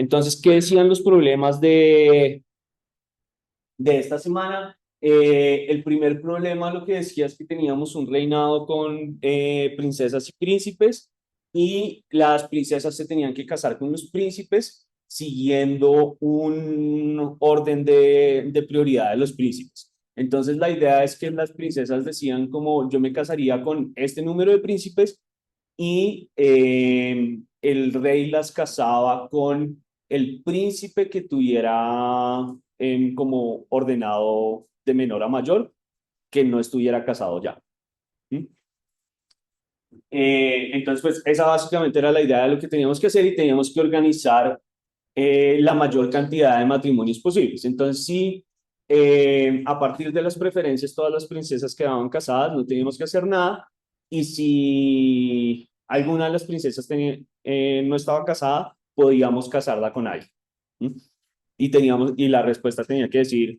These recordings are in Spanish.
Entonces, ¿qué decían los problemas de esta semana? El primer problema lo que decía es que teníamos un reinado con princesas y príncipes y las princesas se tenían que casar con los príncipes siguiendo un orden de prioridad de los príncipes. Entonces la idea es que las princesas decían como yo me casaría con este número de príncipes y el rey las casaba con el príncipe que tuviera como ordenado de menor a mayor, que no estuviera casado ya. ¿Mm? Entonces, pues esa básicamente era la idea de lo que teníamos que hacer y teníamos que organizar la mayor cantidad de matrimonios posibles. Entonces, sí, a partir de las preferencias, todas las princesas quedaban casadas, no teníamos que hacer nada. Y si alguna de las princesas no estaba casada, podíamos casarla con alguien. ¿Mm? Y la respuesta tenía que decir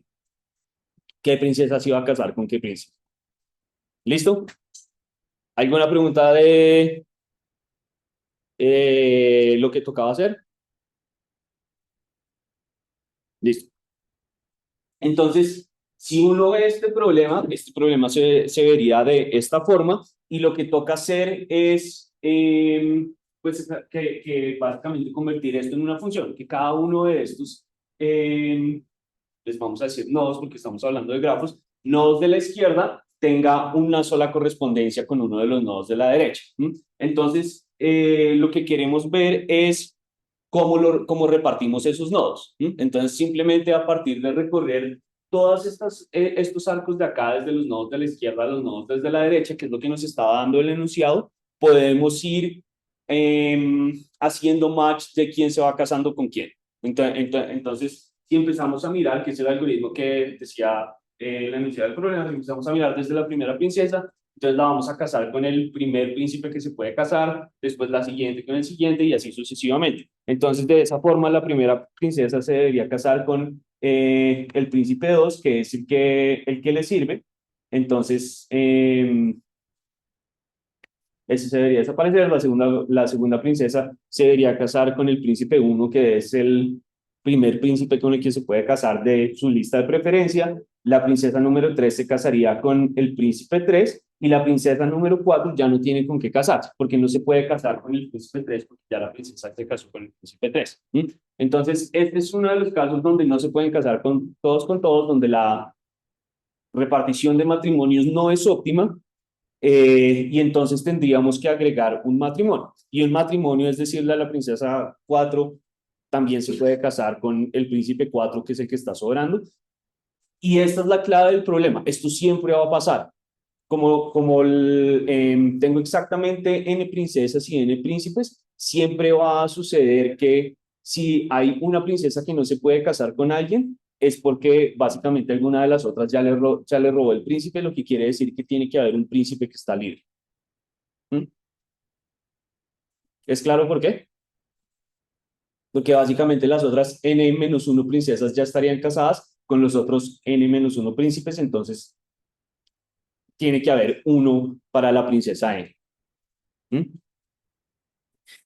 qué princesa se iba a casar con qué príncipe. ¿Listo? ¿Alguna pregunta de lo que tocaba hacer? Listo. Entonces, si uno ve este problema se vería de esta forma y lo que toca hacer es, pues, que básicamente convertir esto en una función, que cada uno de estos, les vamos a decir nodos porque estamos hablando de grafos, nodos de la izquierda tenga una sola correspondencia con uno de los nodos de la derecha. ¿M? Entonces, lo que queremos ver es cómo repartimos esos nodos. ¿M? Entonces, simplemente a partir de recorrer todos estos arcos de acá, desde los nodos de la izquierda a los nodos desde la derecha, que es lo que nos estaba dando el enunciado, podemos ir haciendo match de quién se va casando con quién. Entonces, si empezamos a mirar, que es el algoritmo que decía la enunciado del problema, si empezamos a mirar desde la primera princesa, entonces la vamos a casar con el primer príncipe que se puede casar, después la siguiente con el siguiente y así sucesivamente. Entonces, de esa forma, la primera princesa se debería casar con el príncipe 2, que es el que le sirve. Entonces, ese se debería desaparecer. La segunda princesa se debería casar con el príncipe 1, que es el primer príncipe con el que se puede casar de su lista de preferencia. La princesa número 3 se casaría con el príncipe 3 y la princesa número 4 ya no tiene con qué casarse, porque no se puede casar con el príncipe 3 porque ya la princesa se casó con el príncipe 3. ¿Mm? Entonces, este es uno de los casos donde no se pueden casar con todos, donde la repartición de matrimonios no es óptima, y entonces tendríamos que agregar un matrimonio. Y un matrimonio es decirle a la princesa 4 también se puede casar con el príncipe 4 que es el que está sobrando. Y esta es la clave del problema. Esto siempre va a pasar. Como tengo exactamente n princesas y n príncipes, siempre va a suceder que si hay una princesa que no se puede casar con alguien, es porque básicamente alguna de las otras ya le robó el príncipe, lo que quiere decir que tiene que haber un príncipe que está libre. ¿Mm? ¿Es claro por qué? Porque básicamente las otras n-1 princesas ya estarían casadas con los otros n-1 príncipes, entonces tiene que haber uno para la princesa n. ¿Mm?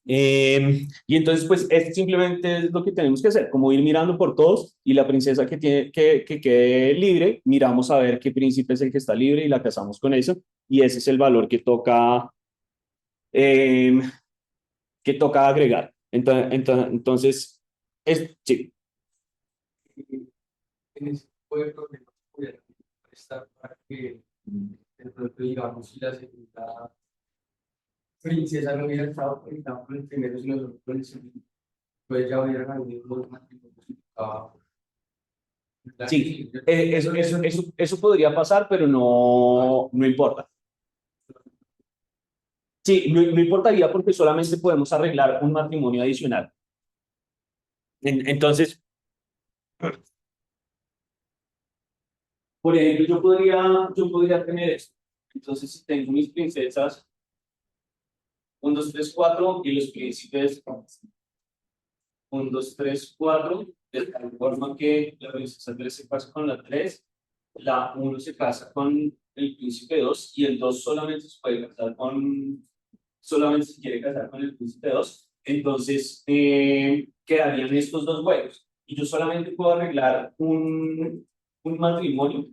Y entonces, pues, es simplemente es lo que tenemos que hacer, como ir mirando por todos y la princesa que quede libre, miramos a ver qué príncipe es el que está libre y la casamos con eso. Y ese es el valor eh, que toca agregar. Entonces, sí. En ese tipo de problemas podría estar para que de pronto digamos si la segunda princesa no hubiera estado conectada con el primero sino solo con el segundo, pues ya hubieran habido dos matrimonios y Sí, eso podría pasar, pero no importa. Sí, no importaría porque solamente podemos arreglar un matrimonio adicional. Entonces, por ejemplo, yo podría tener esto. Entonces, si tengo mis princesas 1, 2, 3, 4 y los príncipes 1, 2, 3, 4, de tal forma que la princesa 3 se casa con la 3, la 1 se casa con el príncipe 2 y el 2 solamente se quiere casar con el príncipe 2. Entonces, quedarían estos dos huecos. Y yo solamente puedo arreglar un matrimonio,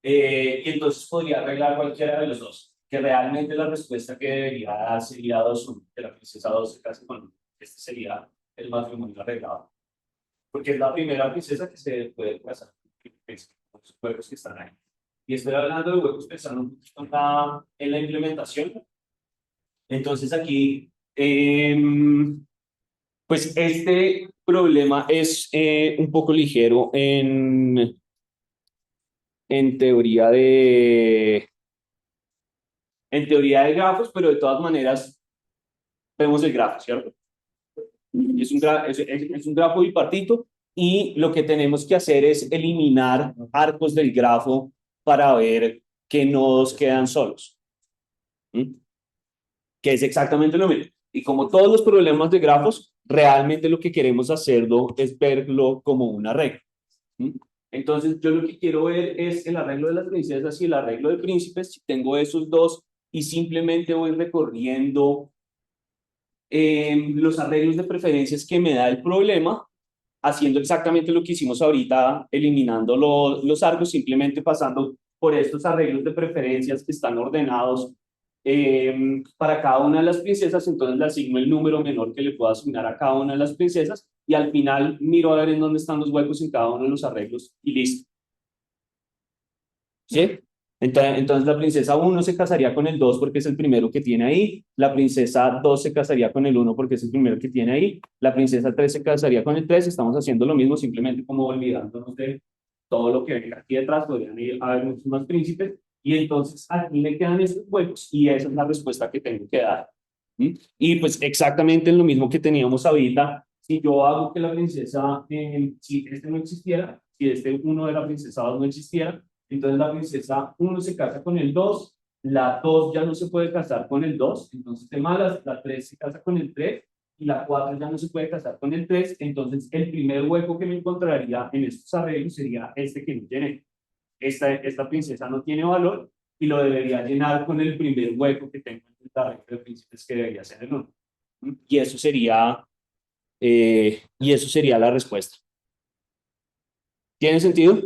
y entonces podría arreglar cualquiera de los dos. Que realmente la respuesta que debería dar sería 2-1, que la princesa 2 se case con uno. Este sería el matrimonio arreglado. Porque es la primera princesa que se puede casar con los huecos que están ahí. Y estoy hablando de huecos pensando un poquito en la implementación. Entonces aquí, pues este problema es un poco ligero en teoría de grafos, pero de todas maneras vemos el grafo, ¿cierto? Es un grafo bipartito y lo que tenemos que hacer es eliminar arcos del grafo para ver qué nodos quedan solos. ¿Mm? Que es exactamente lo mismo. Y como todos los problemas de grafos, realmente lo que queremos hacerlo es verlo como un arreglo. ¿Mm? Entonces, yo lo que quiero ver es el arreglo de las princesas y el arreglo de príncipes. Si tengo esos dos y simplemente voy recorriendo los arreglos de preferencias que me da el problema, haciendo exactamente lo que hicimos ahorita, eliminando los arcos, simplemente pasando por estos arreglos de preferencias que están ordenados para cada una de las princesas, entonces le asigno el número menor que le puedo asignar a cada una de las princesas y al final miro a ver en dónde están los huecos en cada uno de los arreglos y listo. ¿Sí? Entonces la princesa 1 se casaría con el 2 porque es el primero que tiene ahí, la princesa 2 se casaría con el 1 porque es el primero que tiene ahí, la princesa 3 se casaría con el 3, estamos haciendo lo mismo, simplemente como olvidándonos de todo lo que venga aquí detrás, podrían ir a haber muchos más príncipes, y entonces aquí me quedan estos huecos y esa es la respuesta que tengo que dar. ¿Mm? Y pues exactamente lo mismo que teníamos ahorita, si yo hago que la princesa, si este no existiera, si este 1 de la princesa 2 no existiera, entonces la princesa 1 se casa con el 2, la 2 ya no se puede casar con el 2, entonces de malas, la 3 se casa con el 3 y la 4 ya no se puede casar con el 3, entonces el primer hueco que me encontraría en estos arreglos sería este que no llené. Esta princesa no tiene valor y lo debería llenar con el primer hueco que tengo en el arreglo de príncipes, que debería ser el 1. Y eso sería la respuesta. ¿Tiene sentido?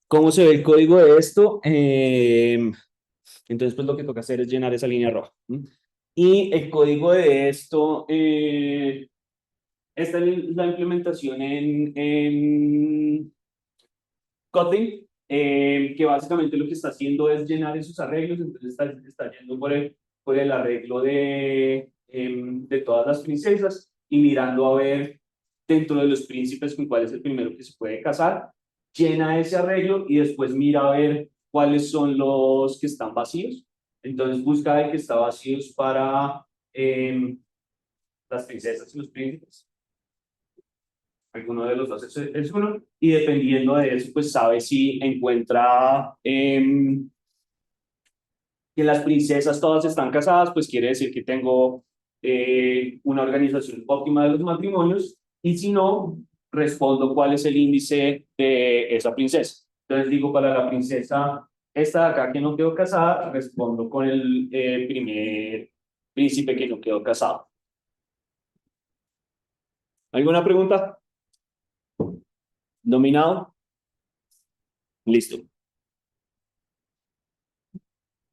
¿Cómo se ve el código de esto? Entonces, pues lo que toca hacer es llenar esa línea roja. Y el código de esto, esta es la implementación en Kotlin, que básicamente lo que está haciendo es llenar esos arreglos, entonces está yendo por el arreglo de todas las princesas y mirando a ver dentro de los príncipes con cuál es el primero que se puede casar, llena ese arreglo y después mira a ver cuáles son los que están vacíos. Entonces busca el que está vacíos para las princesas y los príncipes. Alguno de los dos es uno, y dependiendo de eso, pues sabe si encuentra que las princesas todas están casadas, pues quiere decir que tengo una organización óptima de los matrimonios, y si no, respondo cuál es el índice de esa princesa. Entonces digo, para la princesa esta de acá que no quedó casada, respondo con el primer príncipe que no quedó casado. ¿Alguna pregunta? ¿Dominado? Listo.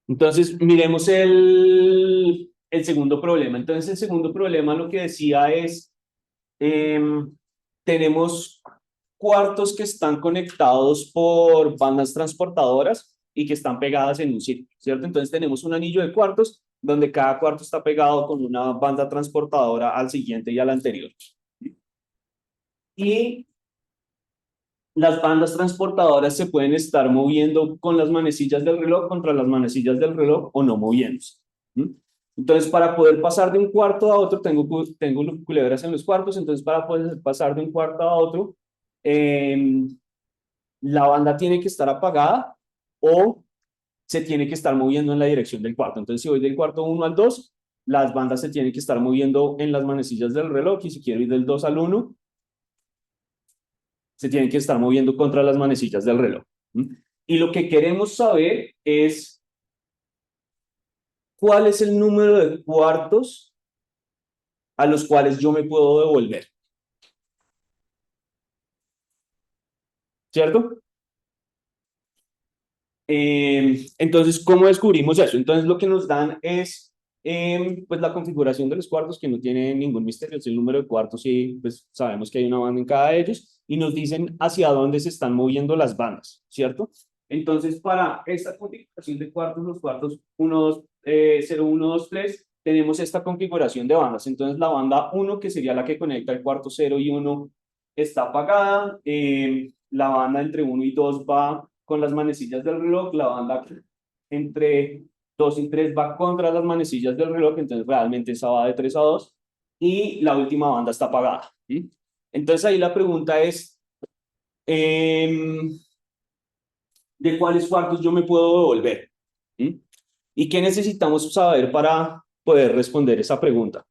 Entonces, miremos el segundo problema. Entonces, el segundo problema lo que decía es, tenemos cuartos que están conectados por bandas transportadoras y que están pegadas en un sitio, ¿cierto? Entonces, tenemos un anillo de cuartos donde cada cuarto está pegado con una banda transportadora al siguiente y al anterior. Y las bandas transportadoras se pueden estar moviendo con las manecillas del reloj contra las manecillas del reloj o no moviéndose. Entonces, para poder pasar de un cuarto a otro, tengo culebras en los cuartos, entonces para poder pasar de un cuarto a otro, la banda tiene que estar apagada o se tiene que estar moviendo en la dirección del cuarto. Entonces, si voy del cuarto 1 al 2, las bandas se tienen que estar moviendo en las manecillas del reloj, y si quiero ir del 2 al 1, se tienen que estar moviendo contra las manecillas del reloj. Y lo que queremos saber es cuál es el número de cuartos a los cuales yo me puedo devolver. ¿cierto? Entonces, ¿cómo descubrimos eso? Entonces, lo que nos dan es pues la configuración de los cuartos, que no tiene ningún misterio, es el número de cuartos y pues sabemos que hay una banda en cada de ellos, y nos dicen hacia dónde se están moviendo las bandas, ¿cierto? Entonces, para esta configuración de cuartos, los cuartos 1, 0, 1, 2, 3, tenemos esta configuración de bandas. Entonces, la banda 1, que sería la que conecta el cuarto 0 y 1, está apagada. La banda entre 1 y 2 va con las manecillas del reloj, la banda entre 2 y 3 va contra las manecillas del reloj, entonces realmente esa va de 3 a 2, y la última banda está apagada. ¿Sí? Entonces ahí la pregunta es, ¿de cuáles cuartos yo me puedo devolver? ¿Sí? ¿Y qué necesitamos saber para poder responder esa pregunta?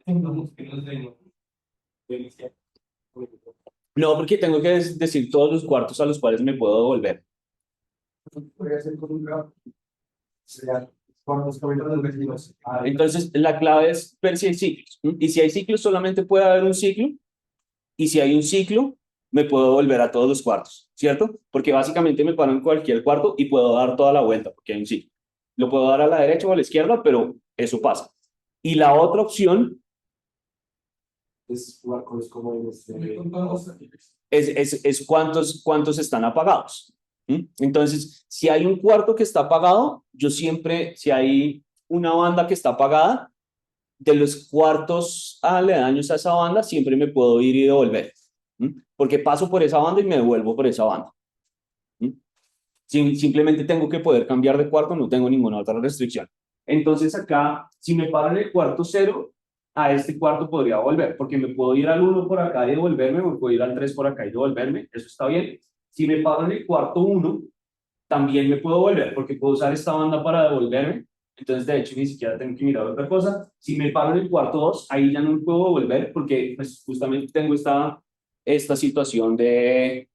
Entonces, que nos den delicia. No, porque tengo que decir todos los cuartos a los cuales me puedo devolver. Podría ser con un grafo. Sería por los caminos de los vecinos. Entonces, la clave es ver si hay ciclos. Y si hay ciclos, solamente puede haber un ciclo. Y si hay un ciclo, me puedo volver a todos los cuartos, ¿cierto? Porque básicamente me paro en cualquier cuarto y puedo dar toda la vuelta, porque hay un ciclo. Lo puedo dar a la derecha o a la izquierda, pero eso pasa. Y la otra opción Es jugar con los comodines. es cuántos están apagados. Entonces, si hay un cuarto que está apagado, yo siempre, si hay una banda que está apagada, de los cuartos aledaños a esa banda, siempre me puedo ir y devolver. Porque paso por esa banda y me devuelvo por esa banda. Simplemente tengo que poder cambiar de cuarto, no tengo ninguna otra restricción. Entonces acá, si me paro en el cuarto 0, a este cuarto podría volver, porque me puedo ir al 1 por acá y devolverme, me puedo ir al 3 por acá y devolverme, eso está bien. Si me paro en el cuarto 1, también me puedo volver, porque puedo usar esta banda para devolverme. Entonces, de hecho, ni siquiera tengo que mirar otra cosa. Si me paro en el cuarto 2, ahí ya no me puedo volver, porque pues, justamente tengo esta situación de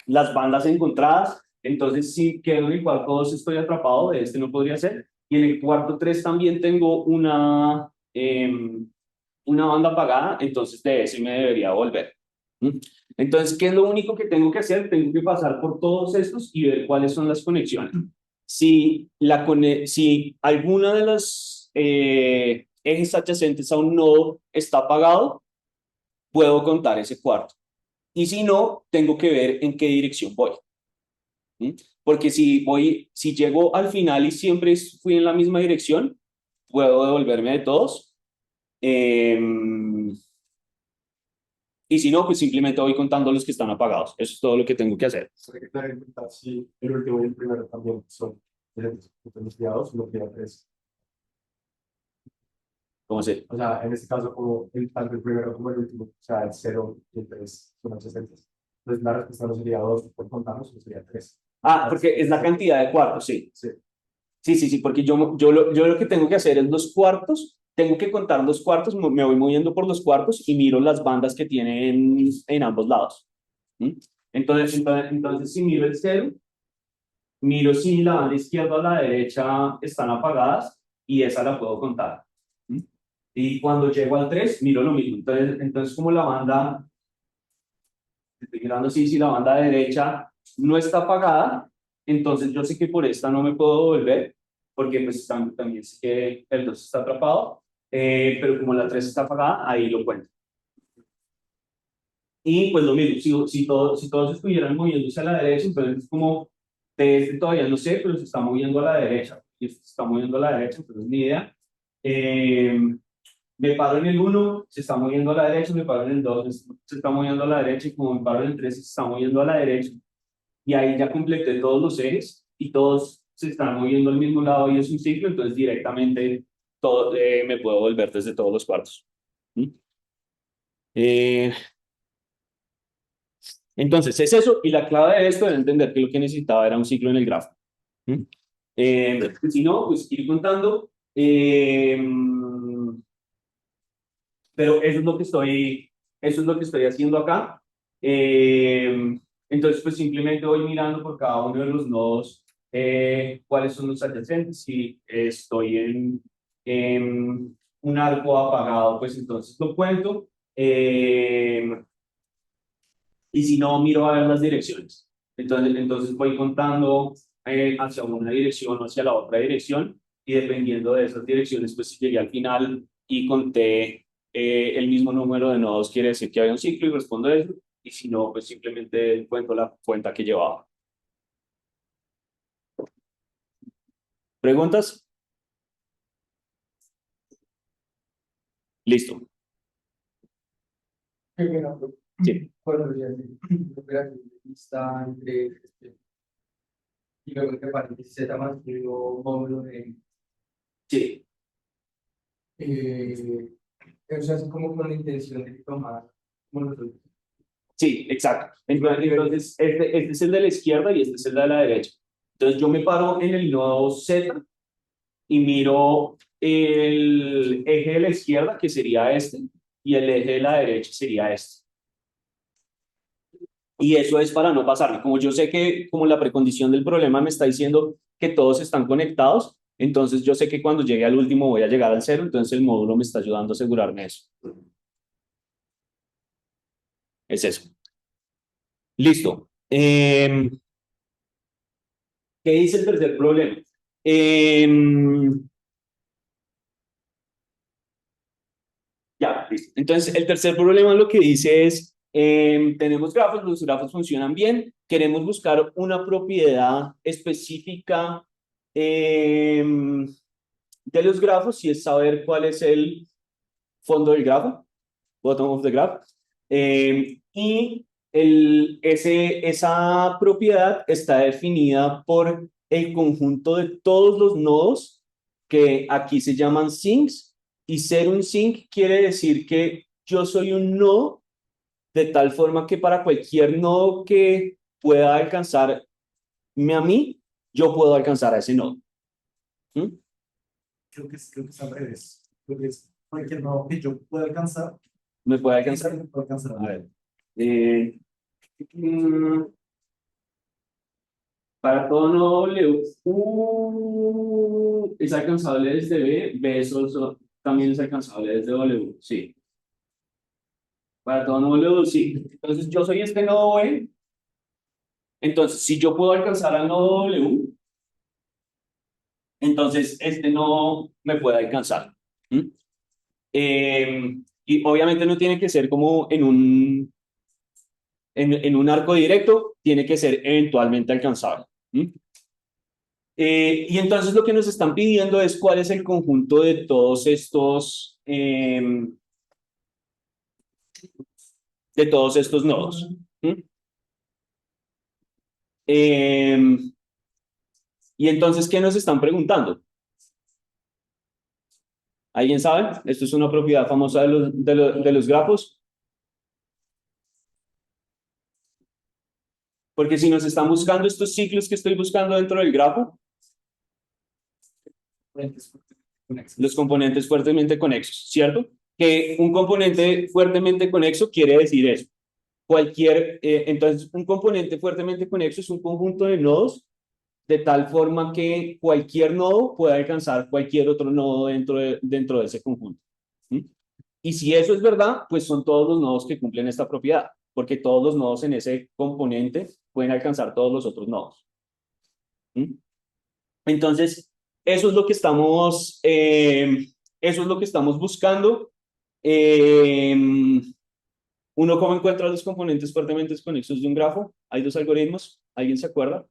las bandas encontradas. Entonces, si quedo en el cuarto 2, estoy atrapado, de este no podría ser. Y en el cuarto 3 también tengo una banda apagada, entonces de ese me debería volver. Entonces, ¿qué es lo único que tengo que hacer? Tengo que pasar por todos estos y ver cuáles son las conexiones. Si alguna de las ejes adyacentes a un nodo está apagado, puedo contar ese cuarto. Y si no, tengo que ver en qué dirección voy. Porque si llego al final y siempre fui en la misma dirección, puedo devolverme de todos. Eh, y si no, pues simplemente voy contando los que están apagados. Eso es todo lo que tengo que hacer. Hay que tener en cuenta si el último y el primero también son diferenciados, lo que es. ¿Cómo se? O sea, en este caso, como tanto el primero como el último, o sea, el 0 y el 3 son adyacentes. Entonces, la respuesta no sería 2 por contarnos, sino sería 3. Ah, porque es la cantidad de cuartos, sí. Sí. Sí, porque yo lo que tengo que hacer es los cuartos, tengo que contar los cuartos, me voy moviendo por los cuartos y miro las bandas que tienen en ambos lados. Entonces, si miro el 0, miro si la banda izquierda o la derecha están apagadas y esa la puedo contar. Y cuando llego al 3, miro lo mismo. Entonces como la banda, estoy mirando si la banda derecha no está apagada, entonces yo sé que por esta no me puedo volver, porque pues también sé que el 2 está atrapado, pero como la 3 está apagada, ahí lo cuento. Y pues lo mismo, si todos estuvieran moviéndose a la derecha, entonces es como, de este todavía no sé, pero se está moviendo a la derecha, y este se está moviendo a la derecha, entonces ni idea. Me paro en el 1, se está moviendo a la derecha, me paro en el 2, se está moviendo a la derecha, y como me paro en el 3, se está moviendo a la derecha. Y ahí ya completé todos los ejes y todos se están moviendo al mismo lado y es un ciclo, entonces directamente me puedo volver desde todos los cuartos. Eh, entonces es eso, y la clave de esto era entender que lo que necesitaba era un ciclo en el grafo. Si no, pues ir contando. Pero eso es lo que estoy haciendo acá. Entonces, pues simplemente voy mirando por cada uno de los nodos cuáles son los adyacentes. Si estoy en un arco apagado, pues entonces lo cuento. Y si no, miro a ver las direcciones. Entonces voy contando hacia una dirección o hacia la otra dirección, y dependiendo de esas direcciones, pues si llegué al final y conté el mismo número de nodos, quiere decir que había un ciclo y respondo eso, y si no, pues simplemente cuento la cuenta que llevaba. ¿Preguntas? Listo. Qué bueno, Sí. cuando ya se operación de lista entre y luego entre paréntesis Z más un módulo de Sí, eh, o sea, es como con la intención de tomar como los sí, exacto. Entonces este es el de la izquierda y este es el de la derecha. Entonces yo me paro en el nodo Z y miro el eje de la izquierda, que sería este, y el eje de la derecha sería este. Y eso es para no pasarme. Como yo sé que como la precondición del problema me está diciendo que todos están conectados, entonces yo sé que cuando llegue al último voy a llegar al cero, entonces el módulo me está ayudando a asegurarme eso. Es eso. Listo. ¿Qué dice el tercer problema? Ya, listo. Entonces, el tercer problema lo que dice es, tenemos grafos, los grafos funcionan bien, queremos buscar una propiedad específica de los grafos, y es saber cuál es el fondo del grafo, bottom of the graph, y esa propiedad está definida por el conjunto de todos los nodos que aquí se llaman sinks, y ser un sink quiere decir que yo soy un nodo de tal forma que para cualquier nodo que pueda alcanzarme a mí, yo puedo alcanzar a ese nodo. ¿Mm? Creo que es al revés. Creo que es cualquier nodo que yo pueda alcanzar, ¿Me puede alcanzar? me puede alcanzar. A ver. Eh, mm, Para todo nodo W, es alcanzable desde B, B también es alcanzable desde W, sí. Para todo nodo W, sí. Entonces yo soy este nodo B, entonces si yo puedo alcanzar al nodo W, entonces este nodo me puede alcanzar. ¿Mm? Y obviamente no tiene que ser como en un arco directo, tiene que ser eventualmente alcanzable. ¿Mm? Y entonces lo que nos están pidiendo es cuál es el conjunto de todos estos nodos. ¿Mm? Y entonces, ¿qué nos están preguntando? ¿Alguien sabe? Esto es una propiedad famosa de los grafos. Porque si nos están buscando estos ciclos que estoy buscando dentro del grafo, los componentes fuertemente conexos, ¿cierto? Que un componente fuertemente conexo quiere decir eso. Entonces, un componente fuertemente conexo es un conjunto de nodos de tal forma que cualquier nodo pueda alcanzar cualquier otro nodo dentro de ese conjunto. ¿Mm? Y si eso es verdad, pues son todos los nodos que cumplen esta propiedad, porque todos los nodos en ese componente pueden alcanzar todos los otros nodos. ¿Mm? Entonces, eso es lo que estamos buscando. Eh, ¿Uno cómo encuentra los componentes fuertemente conexos de un grafo? Hay dos algoritmos. ¿Alguien se acuerda?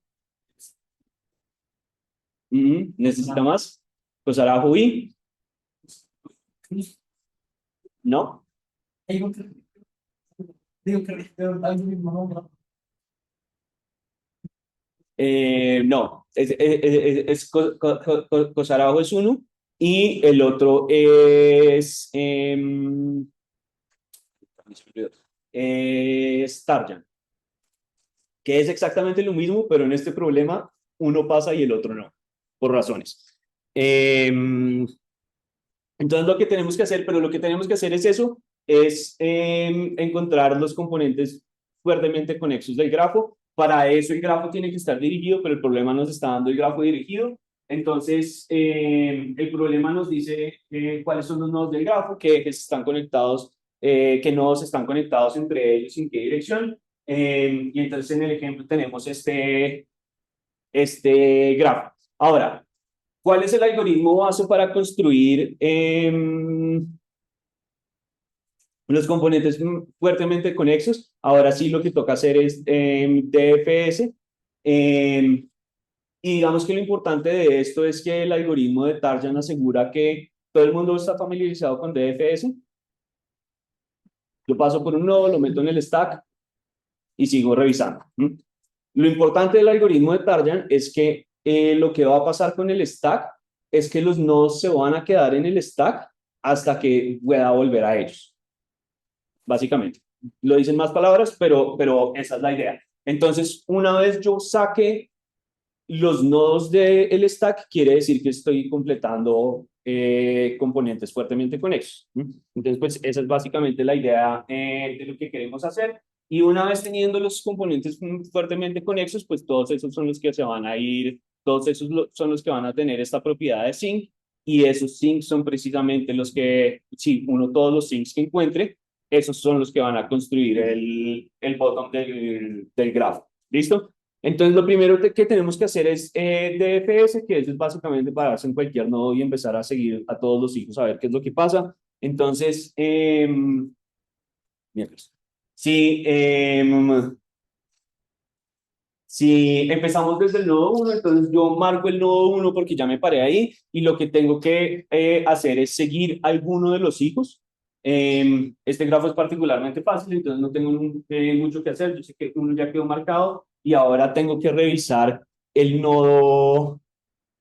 ¿Necesita más? Pues hará y ¿no? Digo que algo mismo, ¿no? No, Cosarajo es uno y el otro es Tarjan, que es exactamente lo mismo, pero en este problema uno pasa y el otro no, por razones. Entonces lo que tenemos que hacer, pero lo que tenemos que hacer es eso, es encontrar los componentes fuertemente conexos del grafo. Para eso el grafo tiene que estar dirigido, pero el problema nos está dando el grafo dirigido. Entonces, el problema nos dice cuáles son los nodos del grafo, qué ejes están conectados, qué nodos están conectados entre ellos, en qué dirección. Y entonces en el ejemplo tenemos este grafo. Ahora, ¿cuál es el algoritmo base para construir los componentes fuertemente conexos? Ahora sí lo que toca hacer es DFS. Y digamos que lo importante de esto es que el algoritmo de Tarjan asegura que todo el mundo está familiarizado con DFS. Yo paso por un nodo, lo meto en el stack y sigo revisando. Lo importante del algoritmo de Tarjan es que lo que va a pasar con el stack es que los nodos se van a quedar en el stack hasta que pueda volver a ellos. Básicamente. Lo dicen más palabras, pero esa es la idea. Entonces, una vez yo saque los nodos del stack, quiere decir que estoy completando componentes fuertemente conexos. Entonces, pues esa es básicamente la idea de lo que queremos hacer. Y una vez teniendo los componentes fuertemente conexos, pues todos esos son los que se van a ir, todos esos son los que van a tener esta propiedad de sync. Y esos syncs son precisamente los que, si uno todos los syncs que encuentre, esos son los que van a construir el bottom del grafo. ¿Listo? Entonces, lo primero que tenemos que hacer es DFS, que es básicamente pararse en cualquier nodo y empezar a seguir a todos los hijos a ver qué es lo que pasa. Entonces, miércoles. Si empezamos desde el nodo 1, entonces yo marco el nodo 1 porque ya me paré ahí y lo que tengo que hacer es seguir alguno de los hijos. Este grafo es particularmente fácil, entonces no tengo mucho que hacer. Yo sé que uno ya quedó marcado y ahora tengo que revisar el nodo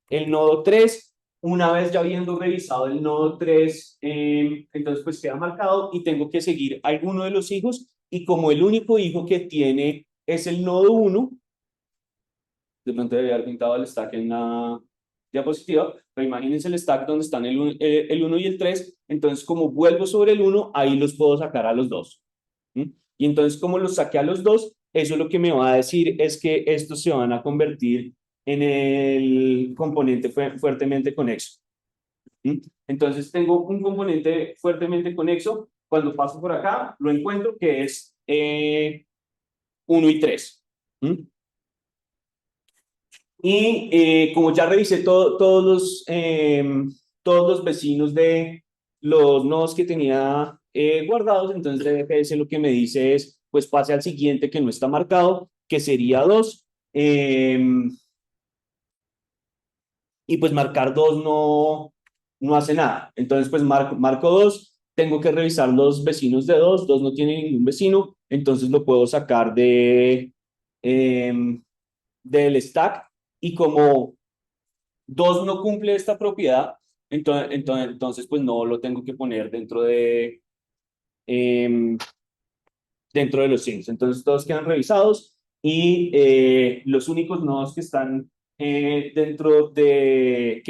3. Una vez ya habiendo revisado el nodo 3, entonces pues queda marcado y tengo que seguir alguno de los hijos y como el único hijo que tiene es el nodo 1, de pronto debería haber pintado el stack en la diapositiva, pero imagínense el stack donde están el 1 y el 3, entonces como vuelvo sobre el 1, ahí los puedo sacar a los dos. Y entonces como los saqué a los dos, eso lo que me va a decir es que estos se van a convertir en el componente fuertemente conexo. Entonces tengo un componente fuertemente conexo, cuando paso por acá, lo encuentro que es 1 y 3. Y como ya revisé todos los vecinos de los nodos que tenía guardados, entonces DFS lo que me dice es, pues pase al siguiente que no está marcado, que sería 2. Y pues marcar 2 no hace nada. Entonces pues marco 2, tengo que revisar los vecinos de 2, 2 no tiene ningún vecino, entonces lo puedo sacar del stack y como 2 no cumple esta propiedad, entonces pues no lo tengo que poner em, dentro de los sinks. Entonces todos quedan revisados y los únicos nodos que están que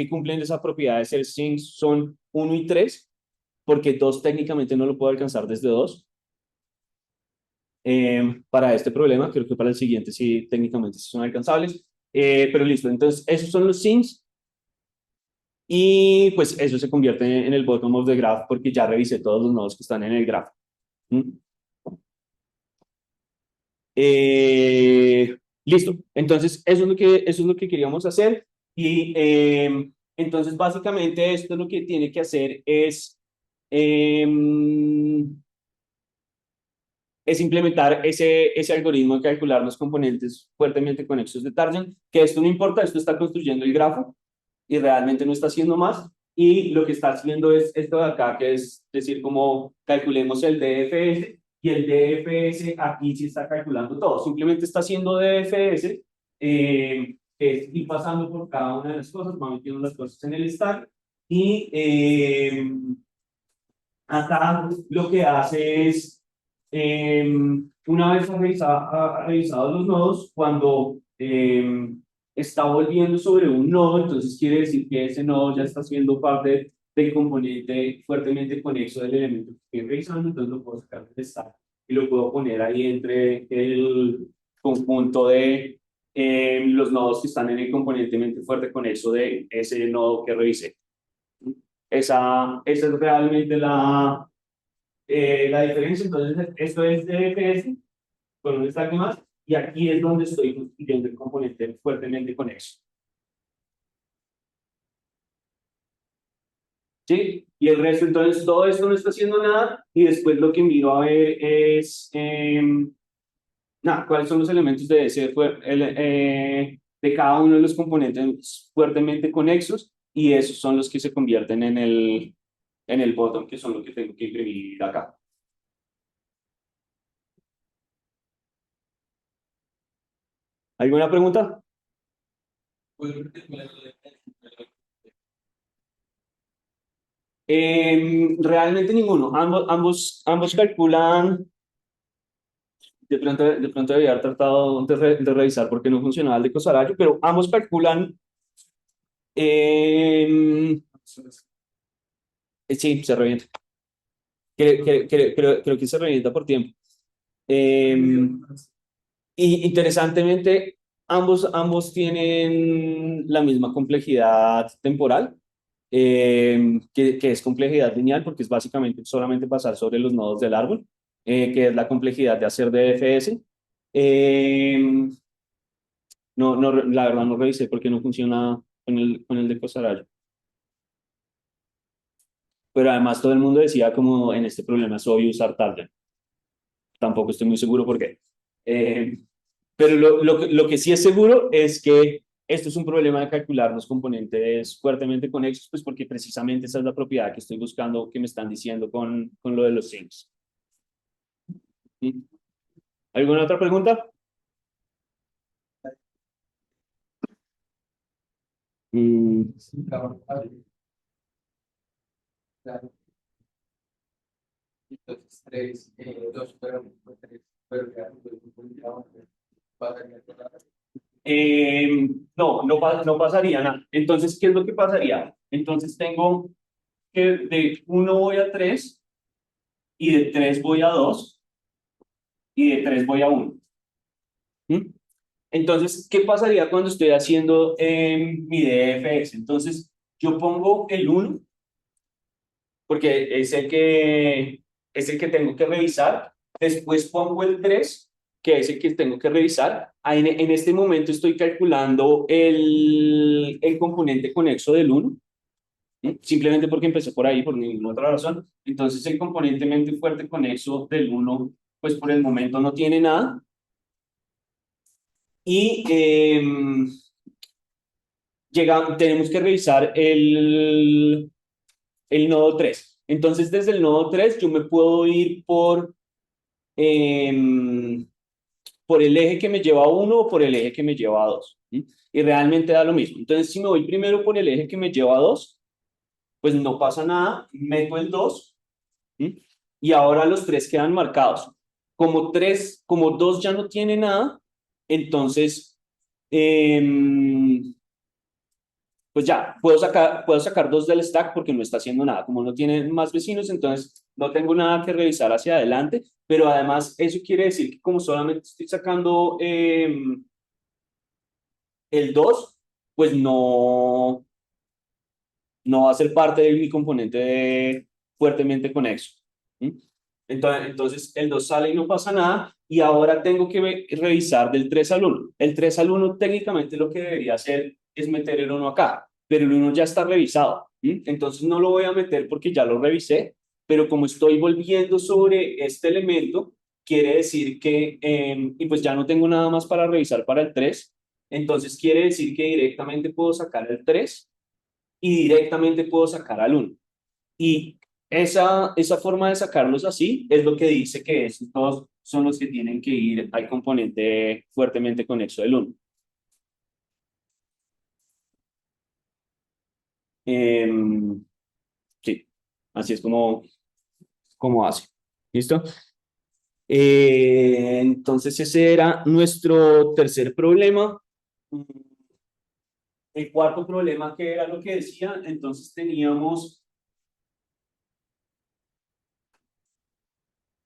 cumplen esa propiedad de ser sinks son 1 y 3, porque 2 técnicamente no lo puedo alcanzar desde 2. Para este problema, creo que para el siguiente sí, técnicamente sí son alcanzables. Pero listo, entonces esos son los sinks. Y pues eso se convierte en el bottom of the graph porque ya revisé todos los nodos que están en el grafo. Listo, entonces eso es lo que queríamos hacer y entonces básicamente esto lo que tiene que hacer es implementar ese algoritmo de calcular los componentes fuertemente conexos de Target, que esto no importa, esto está construyendo el grafo y realmente no está haciendo más. Y lo que está haciendo es esto de acá, que es decir, como calculemos el DFS, y el DFS aquí sí está calculando todo. Simplemente está haciendo DFS, que es ir pasando por cada una de las cosas, va metiendo las cosas en el stack, y acá lo que hace es, una vez ha revisado los nodos, cuando está volviendo sobre un nodo, entonces quiere decir que ese nodo ya está siendo parte del componente fuertemente conexo del elemento que estoy revisando, entonces lo puedo sacar del stack y lo puedo poner ahí entre el conjunto de los nodos que están en el componentemente fuerte conexo de ese nodo que revisé. Esa es realmente la diferencia. Entonces, esto es DFS con un stack más, y aquí es donde estoy construyendo el componente fuertemente conexo. ¿Sí? Y el resto, entonces, todo esto no está haciendo nada, y después lo que miro a ver es, nada, cuáles son los elementos de de cada uno de los componentes fuertemente conexos, y esos son los que se convierten en el bottom, que son los que tengo que imprimir acá. ¿Alguna pregunta? Realmente ninguno. Ambos calculan. De pronto debería haber tratado de revisar por qué no funcionaba el de Cosarayo, pero ambos calculan. Sí, se revienta. Creo que se revienta por tiempo. Y interesantemente, ambos tienen la misma complejidad temporal, que es complejidad lineal, porque es básicamente solamente pasar sobre los nodos del árbol, que es la complejidad de hacer DFS. Eh, no, la verdad no revisé porque no funciona con el de Cosarayo. Pero además todo el mundo decía como en este problema es obvio usar Target. Tampoco estoy muy seguro por qué. Eh, Pero lo que sí es seguro es que esto es un problema de calcular los componentes fuertemente conexos, pues porque precisamente esa es la propiedad que estoy buscando, que me están diciendo con lo de los sinks. ¿Sí? ¿Alguna otra pregunta? Sí, claro, claro. Entonces, dos, pero ya, pasaría por la- No pasaría nada. Entonces, ¿qué es lo que pasaría? Entonces tengo que de 1 voy a 3, y de 3 voy a 2, y de 3 voy a 1. ¿Mm? Entonces, ¿qué pasaría cuando estoy haciendo mi DFS? Entonces, yo pongo el 1 porque es el que tengo que revisar. Después pongo el 3, que es el que tengo que revisar. En este momento estoy calculando el componente conexo del 1, ¿sí? Simplemente porque empecé por ahí, por ninguna otra razón. Entonces, el componente mente fuerte conexo del 1, pues por el momento no tiene nada. Y tenemos que revisar el nodo 3. Entonces, desde el nodo 3 yo me puedo ir por el eje que me lleva a 1 o por el eje que me lleva a 2. ¿Sí? Y realmente da lo mismo. Entonces, si me voy primero por el eje que me lleva a 2, pues no pasa nada, meto el 2, ¿sí? Y ahora los 3 quedan marcados. Como 2 ya no tiene nada, entonces, pues ya, puedo sacar 2 del stack porque no está haciendo nada. Como no tiene más vecinos, entonces no tengo nada que revisar hacia adelante, pero además eso quiere decir que como solamente estoy sacando el 2, pues no va a ser parte de mi componente fuertemente conexo. ¿Sí? Entonces, el 2 sale y no pasa nada, y ahora tengo que revisar del 3 al 1. El 3 al 1 técnicamente lo que debería hacer es meter el 1 acá, pero el 1 ya está revisado. ¿Sí? Entonces no lo voy a meter porque ya lo revisé, pero como estoy volviendo sobre este elemento, quiere decir que, y pues ya no tengo nada más para revisar para el 3, entonces quiere decir que directamente puedo sacar el 3 y directamente puedo sacar al 1. Y esa forma de sacarlos así es lo que dice que estos dos son los que tienen que ir al componente fuertemente conexo del 1. Sí, así es como hace. ¿Listo? Entonces ese era nuestro tercer problema. El cuarto problema, que era lo que decía, entonces teníamos.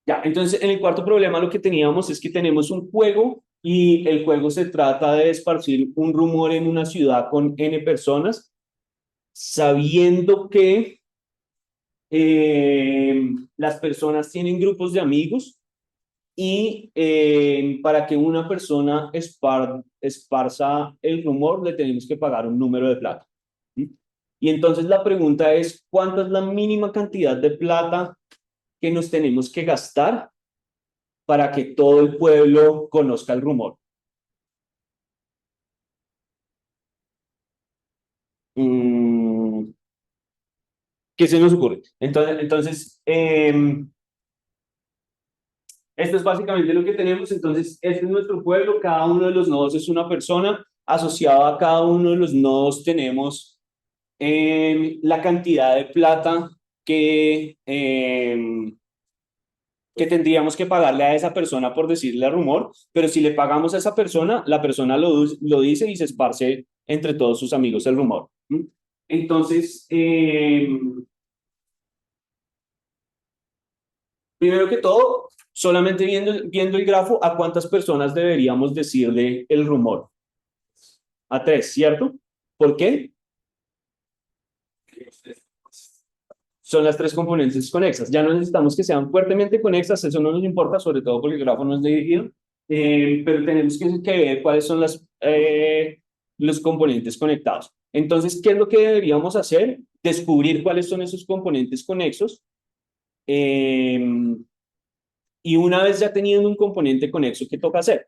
Ya, entonces en el cuarto problema lo que teníamos es que tenemos un juego y el juego se trata de esparcir un rumor en una ciudad con N personas, sabiendo que las personas tienen grupos de amigos y para que una persona esparza el rumor le tenemos que pagar un número de plata. ¿Sí? Y entonces la pregunta es, ¿cuánta es la mínima cantidad de plata que nos tenemos que gastar para que todo el pueblo conozca el rumor? ¿Qué se nos ocurre? Esto es básicamente lo que tenemos. Entonces, este es nuestro pueblo. Cada uno de los nodos es una persona. Asociado a cada uno de los nodos tenemos la cantidad de plata que tendríamos que pagarle a esa persona por decirle el rumor, pero si le pagamos a esa persona, la persona lo dice y se esparce entre todos sus amigos el rumor. Entonces, primero que todo, solamente viendo el grafo, ¿a cuántas personas deberíamos decirle el rumor? A 3, ¿cierto? ¿Por qué? Son las 3 componentes conexas. Ya no necesitamos que sean fuertemente conexas, eso no nos importa, sobre todo porque el grafo no es dirigido, pero tenemos que ver cuáles son los componentes conectados. Entonces, ¿qué es lo que deberíamos hacer? Descubrir cuáles son esos componentes conexos. Y una vez ya teniendo un componente conexo, ¿qué toca hacer?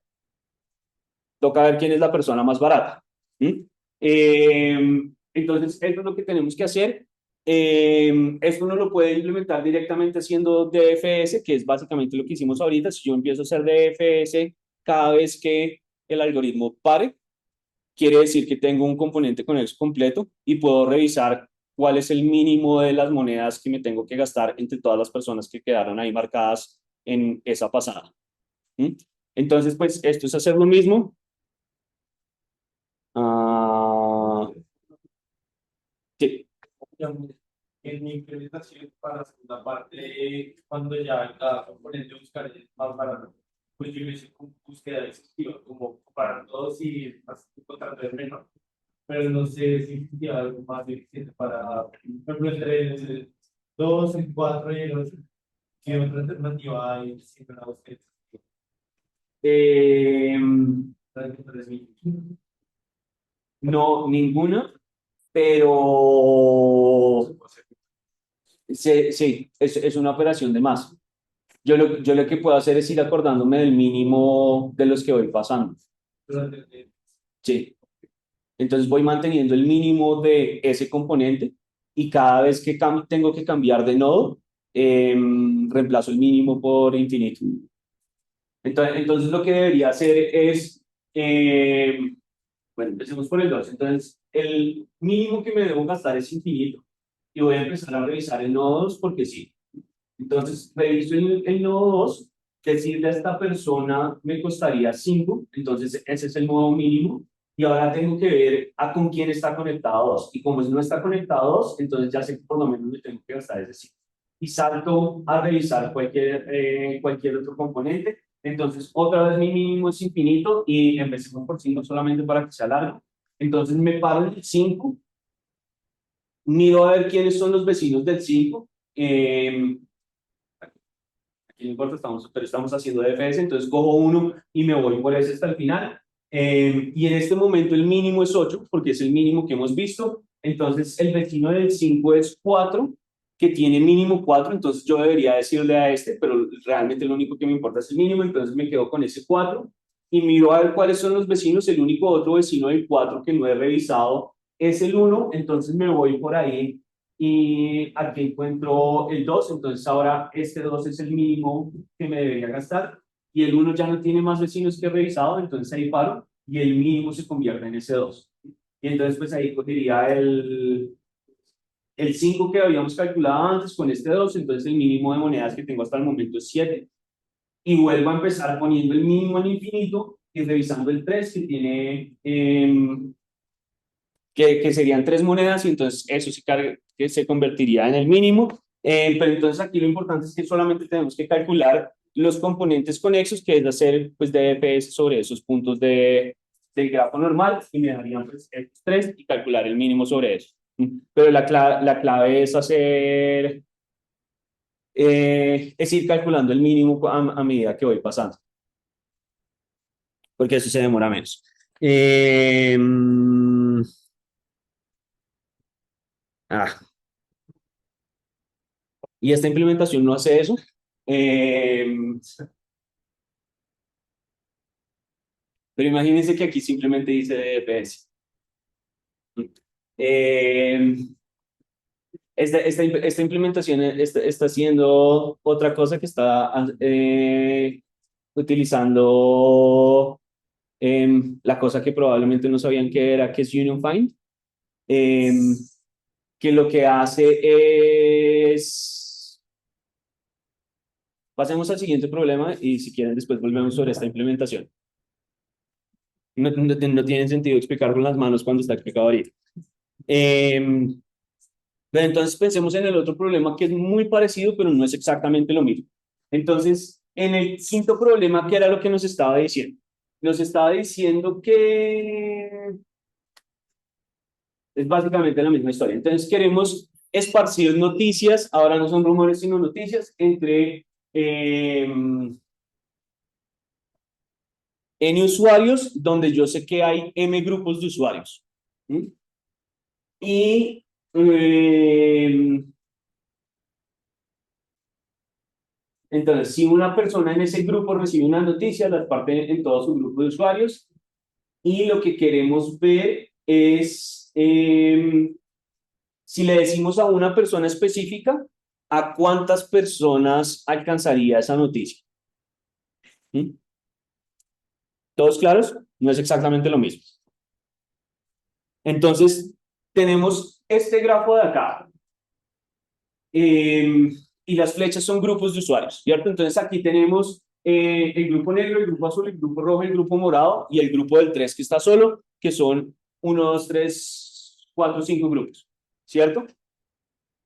Toca ver quién es la persona más barata. ¿Mm? Entonces, eso es lo que tenemos que hacer. Esto uno lo puede implementar directamente haciendo DFS, que es básicamente lo que hicimos ahorita. Si yo empiezo a hacer DFS cada vez que el algoritmo pare, quiere decir que tengo un componente conexo completo y puedo revisar cuál es el mínimo de las monedas que me tengo que gastar entre todas las personas que quedaron ahí marcadas en esa pasada. ¿Mm? Entonces, pues esto es hacer lo mismo. Sí. En mi implementación para la segunda parte, cuando ya cada componente buscar es más barato, pues yo hice búsqueda exhaustiva, como para todos y encontrando el menor. Pero no sé si existía algo más eficiente para, por ejemplo, entre el 2, el 4 y el 8. ¿Qué otra alternativa hay siempre la búsqueda exhaustiva? Eh, Para encontrar el mismo. no, ninguna, pero sí, es una operación de más. Yo lo que puedo hacer es ir acordándome del mínimo de los que voy pasando. Sí. Entonces voy manteniendo el mínimo de ese componente y cada vez que tengo que cambiar de nodo, reemplazo el mínimo por infinito. Entonces lo que debería hacer es, bueno, empecemos por el 2. Entonces, el mínimo que me debo gastar es infinito y voy a empezar a revisar el nodo 2 porque sí. Entonces, reviso el nodo 2, decirle a esta persona me costaría 5, entonces ese es el nodo mínimo. Y ahora tengo que ver a con quién está conectado 2. Y como no está conectado 2, entonces ya sé que por lo menos me tengo que gastar ese 5. Y salto a revisar cualquier otro componente. Entonces, otra vez mi mínimo es infinito y empecemos por 5 solamente para que sea largo. Entonces, me paro en el 5, miro a ver quiénes son los vecinos del 5. Aquí no importa, pero estamos haciendo DFS, entonces cojo uno y me voy por ese hasta el final. Y en este momento el mínimo es 8, porque es el mínimo que hemos visto. Entonces el vecino del 5 es 4, que tiene mínimo 4, entonces yo debería decirle a este, pero realmente lo único que me importa es el mínimo, entonces me quedo con ese 4 y miro a ver cuáles son los vecinos. El único otro vecino del 4 que no he revisado es el 1, entonces me voy por ahí y aquí encuentro el 2, entonces ahora este 2 es el mínimo que me debería gastar y el 1 ya no tiene más vecinos que he revisado, entonces ahí paro y el mínimo se convierte en ese 2. Y entonces pues ahí cogería el 5 que habíamos calculado antes con este 2, entonces el mínimo de monedas que tengo hasta el momento es 7. Y vuelvo a empezar poniendo el mínimo en infinito y revisando el 3 que tiene... que serían 3 monedas y entonces eso sí que se convertiría en el mínimo. Pero entonces aquí lo importante es que solamente tenemos que calcular los componentes conexos, que es hacer pues DFS sobre esos puntos del grafo normal, y me darían pues estos tres y calcular el mínimo sobre eso. Pero la clave es hacer, es ir calculando el mínimo a medida que voy pasando, porque eso se demora menos. Y esta implementación no hace eso. Pero imagínense que aquí simplemente dice DFS. Eh, esta implementación está haciendo otra cosa que está utilizando la cosa que probablemente no sabían que era, que es Union Find, que lo que hace es... Pasemos al siguiente problema y si quieren después volvemos sobre esta implementación. No tiene sentido explicar con las manos cuando está explicado ahorita. Pero entonces pensemos en el otro problema que es muy parecido, pero no es exactamente lo mismo. Entonces, en el quinto problema, ¿qué era lo que nos estaba diciendo? Nos estaba diciendo que es básicamente la misma historia. Entonces, queremos esparcir noticias, ahora no son rumores, sino noticias, entre N usuarios, donde yo sé que hay M grupos de usuarios. ¿Sí? Y entonces, si una persona en ese grupo recibe una noticia, las parte en todo su grupo de usuarios y lo que queremos ver es si le decimos a una persona específica, ¿a cuántas personas alcanzaría esa noticia? ¿Mm? ¿Todos claros? No es exactamente lo mismo. Entonces, tenemos este grafo de acá. Y las flechas son grupos de usuarios, ¿cierto? Entonces aquí tenemos el grupo negro, el grupo azul, el grupo rojo, el grupo morado y el grupo del 3 que está solo, que son 1, 2, 3, 4, 5 grupos, ¿cierto?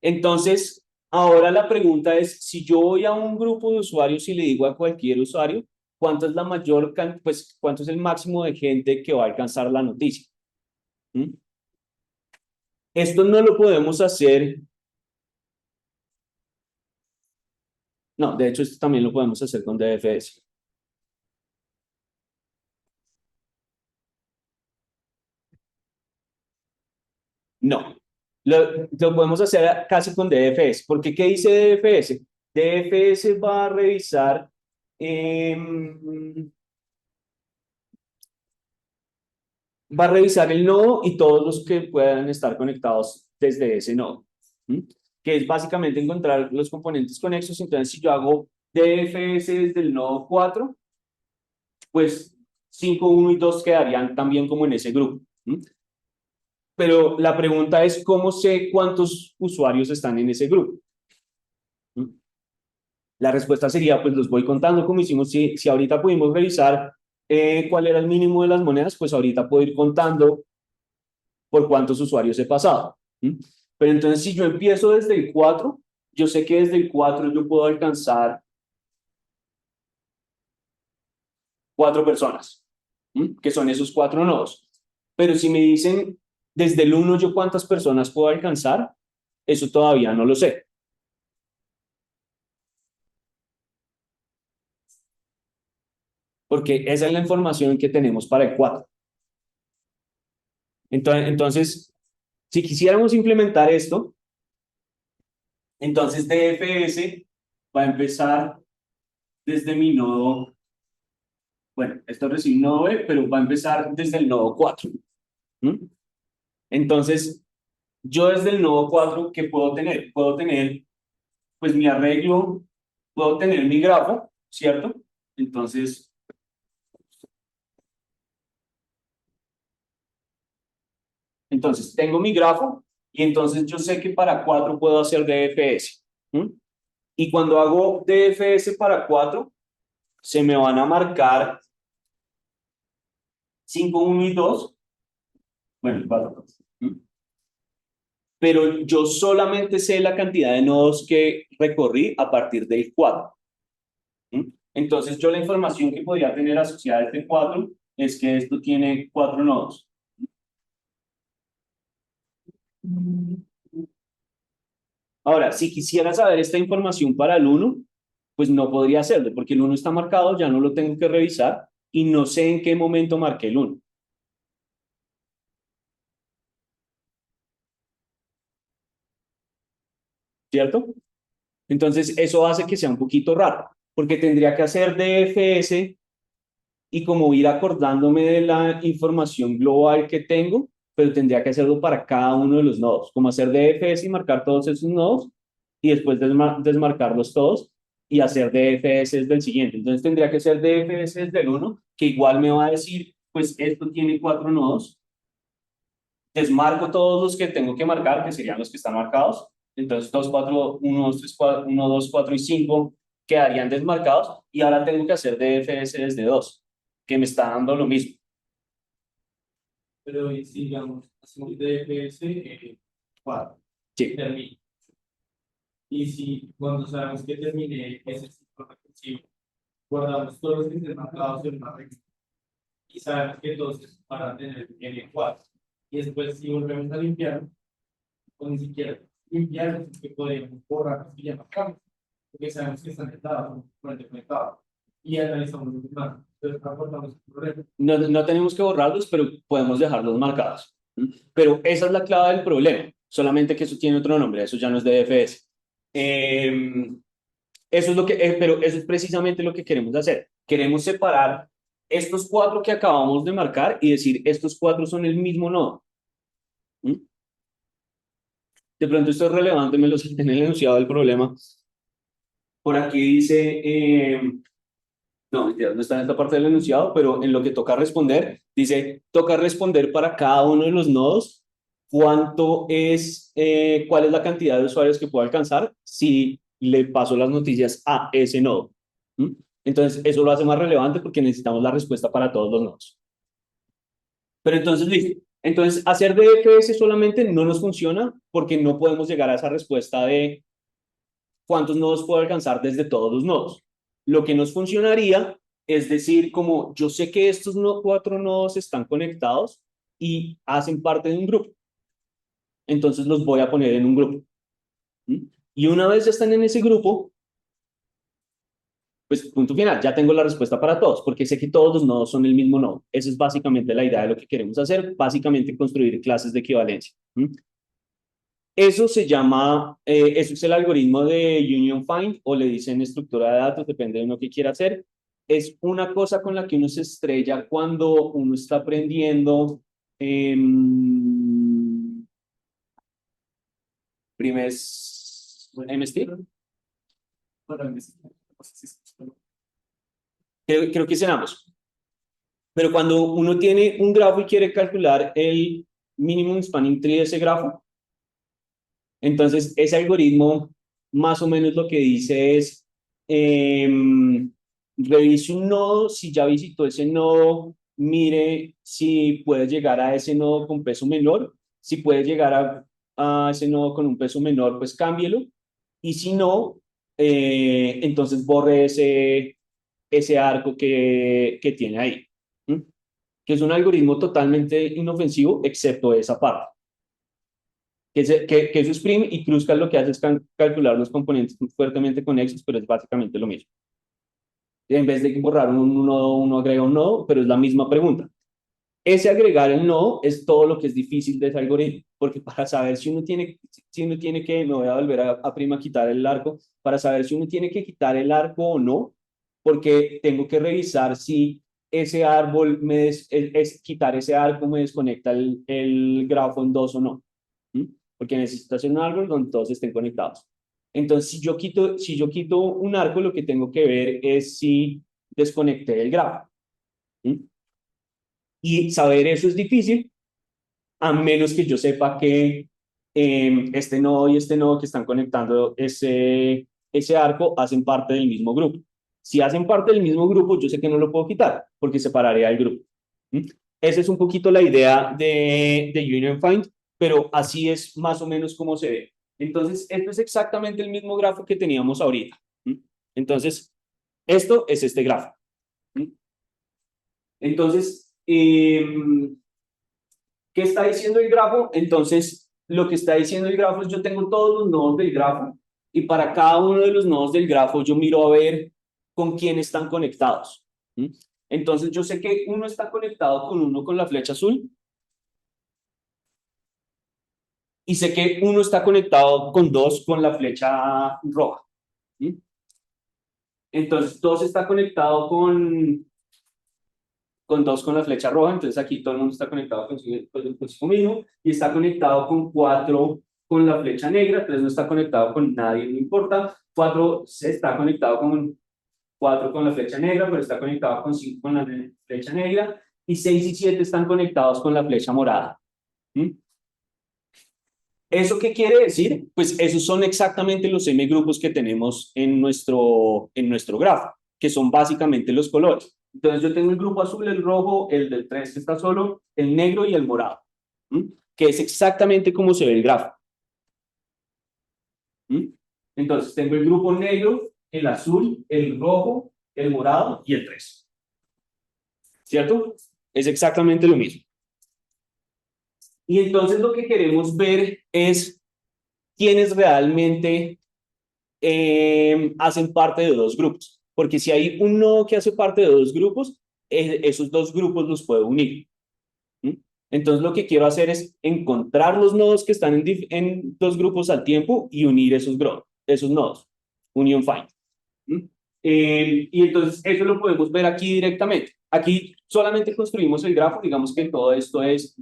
Entonces, ahora la pregunta es, si yo voy a un grupo de usuarios y le digo a cualquier usuario, ¿cuánto es la mayor, pues, cuánto es el máximo de gente que va a alcanzar la noticia? ¿Mm? Esto no lo podemos hacer. No, de hecho, esto también lo podemos hacer con DFS. No, lo podemos hacer casi con DFS. Porque ¿qué dice DFS? DFS va a revisar, va a revisar el nodo y todos los que puedan estar conectados desde ese nodo. ¿Sí? Que es básicamente encontrar los componentes conexos. Entonces, si yo hago DFS desde el nodo 4, pues 5, 1 y 2 quedarían también como en ese grupo. ¿Sí? Pero la pregunta es, ¿cómo sé cuántos usuarios están en ese grupo? ¿Sí? La respuesta sería, pues los voy contando como hicimos, si ahorita pudimos revisar cuál era el mínimo de las monedas, pues ahorita puedo ir contando por cuántos usuarios he pasado. ¿Sí? Pero entonces si yo empiezo desde el 4, yo sé que desde el 4 yo puedo alcanzar 4 personas, ¿sí? Que son esos 4 nodos. Pero si me dicen desde el 1 yo cuántas personas puedo alcanzar, eso todavía no lo sé. Porque esa es la información que tenemos para el 4. Entonces, si quisiéramos implementar esto, entonces DFS va a empezar desde mi nodo, bueno, esto recibe un nodo B, pero va a empezar desde el nodo 4. ¿Mm? Entonces, yo desde el nodo 4, ¿qué puedo tener? Puedo tener, pues, mi arreglo, puedo tener mi grafo, ¿cierto? Entonces tengo mi grafo y entonces yo sé que para 4 puedo hacer DFS. ¿Mm? Y cuando hago DFS para 4, se me van a marcar 5, 1 y 2. Bueno, 4. Pero yo solamente sé la cantidad de nodos que recorrí a partir del 4. ¿Mm? Entonces yo la información que podría tener asociada a este 4 es que esto tiene 4 nodos. Ahora, si quisiera saber esta información para el 1, pues no podría hacerlo, porque el 1 está marcado, ya no lo tengo que revisar y no sé en qué momento marqué el 1. ¿Cierto? Entonces, eso hace que sea un poquito raro, porque tendría que hacer DFS y como ir acordándome de la información global que tengo, pero tendría que hacerlo para cada uno de los nodos, como hacer DFS y marcar todos esos nodos y después desmarcarlos todos y hacer DFS del siguiente. Entonces tendría que hacer DFS del uno, que igual me va a decir, pues esto tiene 4 nodos, desmarco todos los que tengo que marcar, que serían los que están marcados. Entonces 2, 4, 1, 2, 3, 4, 1, 2, 4 y 5 quedarían desmarcados. Y ahora tengo que hacer DFS desde 2, que me está dando lo mismo. Pero y si, digamos, hacemos DFS 4, Sí. termina. Y si cuando sabemos que termine ese ciclo recursivo, guardamos todos los que estén marcados en una recta y sabemos que entonces van a tener N4. Y después, si volvemos a limpiar, o ni siquiera limpiar, es que podemos borrar los que ya marcamos, porque sabemos que están conectados. Y analizamos los demás. Entonces, aportamos el problema. No tenemos que borrarlos, pero podemos dejarlos marcados. Pero esa es la clave del problema, solamente que eso tiene otro nombre, eso ya no es DFS. Eso es lo que, pero eso es precisamente lo que queremos hacer. Queremos separar estos 4 que acabamos de marcar y decir, estos 4 son el mismo nodo. ¿Mm? De pronto esto es relevante, me lo salté en el enunciado del problema. Por aquí dice, no, no está en esta parte del enunciado, pero en lo que toca responder, dice, toca responder para cada uno de los nodos cuál es la cantidad de usuarios que puedo alcanzar si le paso las noticias a ese nodo. ¿Mm? Entonces, eso lo hace más relevante porque necesitamos la respuesta para todos los nodos. Pero entonces, listo. Entonces, hacer DFS solamente no nos funciona porque no podemos llegar a esa respuesta de cuántos nodos puedo alcanzar desde todos los nodos. Lo que nos funcionaría es decir, como yo sé que estos 4 nodos están conectados y hacen parte de un grupo, entonces los voy a poner en un grupo. ¿Mm? Y una vez ya están en ese grupo, pues punto final, ya tengo la respuesta para todos, porque sé que todos los nodos son el mismo nodo. Esa es básicamente la idea de lo que queremos hacer, básicamente construir clases de equivalencia. ¿Mm? Eso se llama, eso es el algoritmo de Union Find o le dicen estructura de datos, depende de lo que quiera hacer. Es una cosa con la que uno se estrella cuando uno está aprendiendo primer MST. Creo que es en ambos. Pero cuando uno tiene un grafo y quiere calcular el minimum spanning tree de ese grafo, entonces ese algoritmo más o menos lo que dice es, revise un nodo, si ya visitó ese nodo, mire si puede llegar a ese nodo con peso menor, si puede llegar a ese nodo con un peso menor, pues cámbielo, y si no, entonces borre ese arco que tiene ahí. ¿Mm? Que es un algoritmo totalmente inofensivo, excepto esa parte. Que eso es prim y Kruskal lo que hace es calcular los componentes fuertemente conexos, pero es básicamente lo mismo. En vez de borrar un nodo, uno agrega un nodo, pero es la misma pregunta. Ese agregar el nodo es todo lo que es difícil de ese algoritmo, porque para saber si uno tiene que, me voy a volver a prima quitar el arco, para saber si uno tiene que quitar el arco o no, porque tengo que revisar si ese árbol, quitar ese arco me desconecta el grafo en dos o no. ¿Mm? Porque necesito hacer un árbol donde todos estén conectados. Entonces, si yo quito un arco, lo que tengo que ver es si desconecté el grafo. ¿Mm? Y saber eso es difícil, a menos que yo sepa que este nodo y este nodo que están conectando ese arco hacen parte del mismo grupo. Si hacen parte del mismo grupo, yo sé que no lo puedo quitar, porque separaría el grupo. ¿Mm? Esa es un poquito la idea de Union Find, pero así es más o menos como se ve. Entonces, esto es exactamente el mismo grafo que teníamos ahorita. ¿Mm? Entonces, Esto es este gráfico. Entonces, ¿qué está diciendo el grafo? Entonces, lo que está diciendo el grafo es yo tengo todos los nodos del grafo y para cada uno de los nodos del grafo yo miro a ver con quién están conectados. Entonces, yo sé que uno está conectado con uno con la flecha azul y sé que uno está conectado con dos con la flecha roja. Entonces, dos está conectado con dos con la flecha roja, entonces aquí todo el mundo está conectado consigo mismo, y está conectado con cuatro con la flecha negra, tres no está conectado con nadie, no importa, cuatro está conectado con cuatro con la flecha negra, pero está conectado con cinco con la flecha negra, y 6 y 7 están conectados con la flecha morada. ¿Eso qué quiere decir? Pues esos son exactamente los m-grupos que tenemos en nuestro grafo, que son básicamente los colores. Entonces yo tengo el grupo azul, el rojo, el del 3 que está solo, el negro y el morado, que es exactamente como se ve el grafo. Entonces tengo el grupo negro, el azul, el rojo, el morado y el 3. ¿Cierto? Es exactamente lo mismo. Y entonces lo que queremos ver es quiénes realmente hacen parte de dos grupos. Porque si hay un nodo que hace parte de dos grupos, esos dos grupos los puedo unir. Entonces lo que quiero hacer es encontrar los nodos que están en dos grupos al tiempo y unir esos nodos. Union find. Y entonces eso lo podemos ver aquí directamente. Aquí solamente construimos el grafo, digamos que todo esto es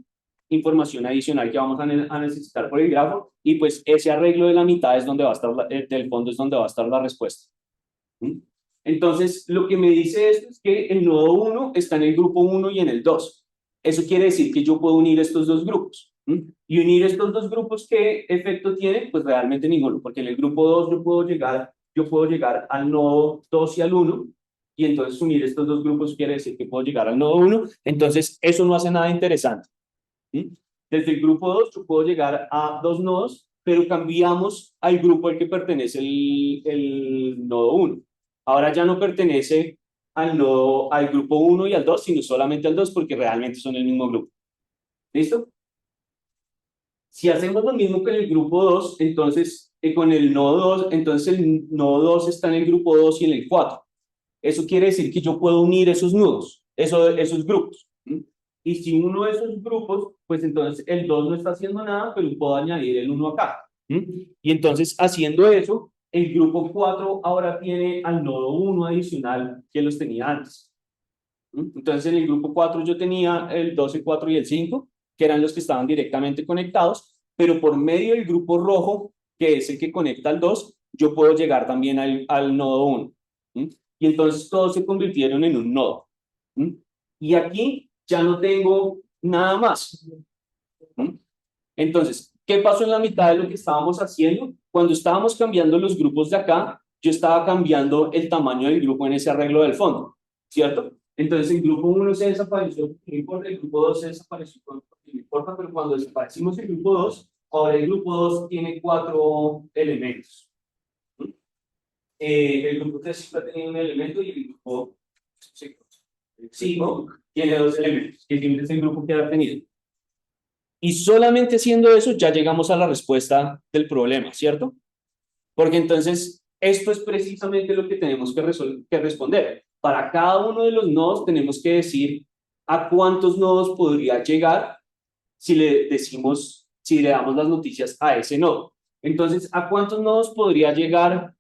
información adicional que vamos a necesitar por el grafo, y pues ese arreglo de la mitad es donde va a estar, del fondo es donde va a estar la respuesta. Entonces, lo que me dice esto es que el nodo 1 está en el grupo 1 y en el 2. Eso quiere decir que yo puedo unir estos dos grupos. Y unir estos dos grupos, ¿qué efecto tiene? Pues realmente ninguno, porque en el grupo 2 yo puedo llegar al nodo 2 y al 1, y entonces unir estos dos grupos quiere decir que puedo llegar al nodo 1, entonces eso no hace nada interesante. Desde el grupo 2 yo puedo llegar a dos nodos, pero cambiamos al grupo al que pertenece el nodo 1. Ahora ya no pertenece al grupo 1 y al 2, sino solamente al 2 porque realmente son el mismo grupo. ¿Listo? Si hacemos lo mismo con el grupo 2, entonces con el nodo 2, entonces el nodo 2 está en el grupo 2 y en el 4. Eso quiere decir que yo puedo unir esos nudos, esos grupos. Y si uno de esos grupos, pues entonces el 2 no está haciendo nada, pero puedo añadir el 1 acá. Y entonces haciendo eso, el grupo 4 ahora tiene al nodo 1 adicional que los tenía antes. Entonces en el grupo 4 yo tenía el 2, el 4 y el 5, que eran los que estaban directamente conectados, pero por medio del grupo rojo, que es el que conecta al 2, yo puedo llegar también al nodo 1. Y entonces todos se convirtieron en un nodo. Y aquí ya no tengo nada más. Entonces, ¿qué pasó en la mitad de lo que estábamos haciendo? Cuando estábamos cambiando los grupos de acá, yo estaba cambiando el tamaño del grupo en ese arreglo del fondo, ¿cierto? Entonces el grupo 1 se desapareció, no importa, el grupo 2 se desapareció, no importa, pero cuando desaparecimos el grupo 2, ahora el grupo 2 tiene 4 elementos. El grupo 3 siempre ha tenido un elemento y el grupo 5 tiene 2 elementos, que siempre es el grupo que ha tenido. Y solamente haciendo eso ya llegamos a la respuesta del problema, ¿cierto? Porque entonces esto es precisamente lo que tenemos que responder. Para cada uno de los nodos tenemos que decir a cuántos nodos podría llegar si le damos las noticias a ese nodo. Entonces, ¿a cuántos nodos podría llegar